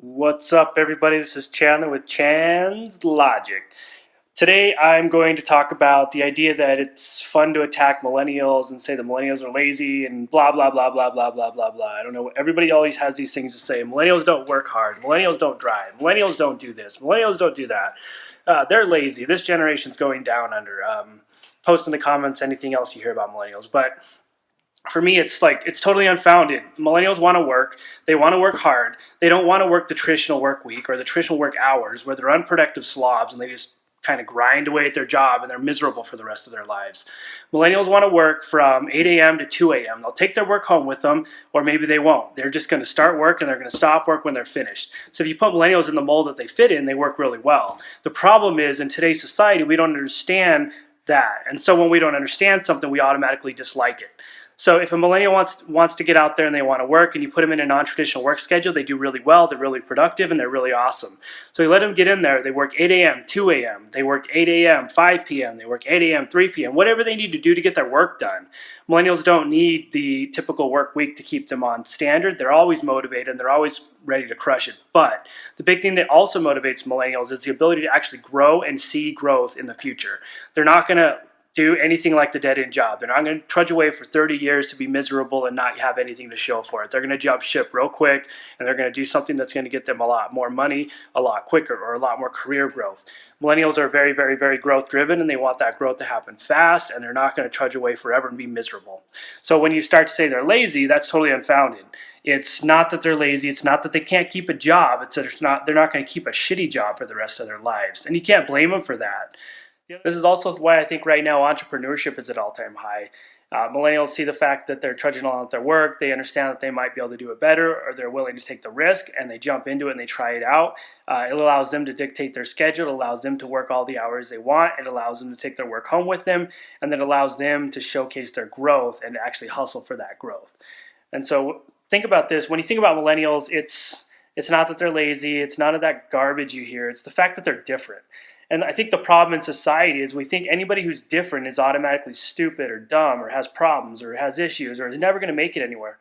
What's up, everybody? This is Chandler with Chan's Logic. Today, I'm going to talk about the idea that it's fun to attack millennials and say the millennials are lazy and blah, blah, blah, blah, blah, blah, blah, blah. I don't know. Everybody always has these things to say. Millennials don't work hard. Millennials don't drive. Millennials don't do this. Millennials don't do that. They're lazy. This generation's going down under. Post in the comments anything else you hear about millennials. But for me, it's totally unfounded. Millennials want to work. They want to work hard. They don't want to work the traditional work week or the traditional work hours where they're unproductive slobs and they just kind of grind away at their job and they're miserable for the rest of their lives. Millennials want to work from 8 a.m. to 2 a.m. They'll take their work home with them, or maybe they won't. They're just going to start work and they're going to stop work when they're finished. So if you put millennials in the mold that they fit in, they work really well. The problem is in today's society, we don't understand that. And so when we don't understand something, we automatically dislike it. So if a millennial wants to get out there and they want to work and you put them in a non-traditional work schedule, they do really well, they're really productive, and they're really awesome. So you let them get in there, they work 8 a.m., 2 a.m., they work 8 a.m., 5 p.m., they work 8 a.m., 3 p.m., whatever they need to do to get their work done. Millennials don't need the typical work week to keep them on standard. They're always motivated and they're always ready to crush it. But the big thing that also motivates millennials is the ability to actually grow and see growth in the future. They're not going to do anything like the dead-end job. They're not going to trudge away for 30 years to be miserable and not have anything to show for it. They're going to jump ship real quick, and they're going to do something that's going to get them a lot more money, a lot quicker, or a lot more career growth. Millennials are very, very, very growth-driven, and they want that growth to happen fast, and they're not going to trudge away forever and be miserable. So when you start to say they're lazy, that's totally unfounded. It's not that they're lazy. It's not that they can't keep a job. It's that they're not going to keep a shitty job for the rest of their lives, and you can't blame them for that. This is also why I think right now entrepreneurship is at all-time high. Millennials see the fact that they're trudging along with their work. They understand that they might be able to do it better, or they're willing to take the risk, and they jump into it and they try it out. It allows them to dictate their schedule. It allows them to work all the hours they want. It allows them to take their work home with them, and then allows them to showcase their growth and actually hustle for that growth. And so think about this. When you think about millennials, it's not that they're lazy. It's none of that garbage you hear. It's the fact that they're different. And I think the problem in society is we think anybody who's different is automatically stupid or dumb or has problems or has issues or is never going to make it anywhere.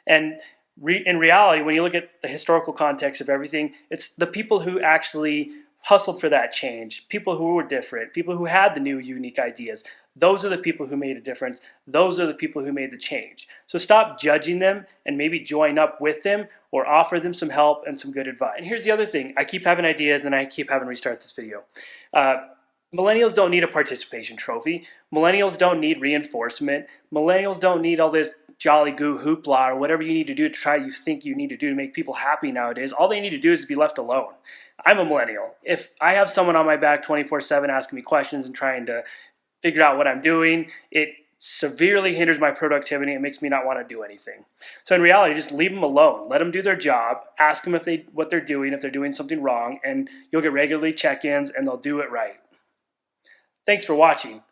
And in reality, when you look at the historical context of everything, it's the people who actually hustled for that change, people who were different, people who had the new unique ideas. Those are the people who made a difference. Those are the people who made the change. So stop judging them and maybe join up with them or offer them some help and some good advice. And here's the other thing. I keep having ideas and I keep having to restart this video. Millennials don't need a participation trophy. Millennials don't need reinforcement. Millennials don't need all this jolly goo hoopla or whatever you need to do you think you need to do to make people happy nowadays. All they need to do is be left alone. I'm a millennial. If I have someone on my back 24/7 asking me questions and trying to figure out what I'm doing, it severely hinders my productivity. It makes me not want to do anything. So in reality, just leave them alone. Let them do their job. Ask them what they're doing, if they're doing something wrong, and you'll get regularly check-ins and they'll do it right. Thanks for watching.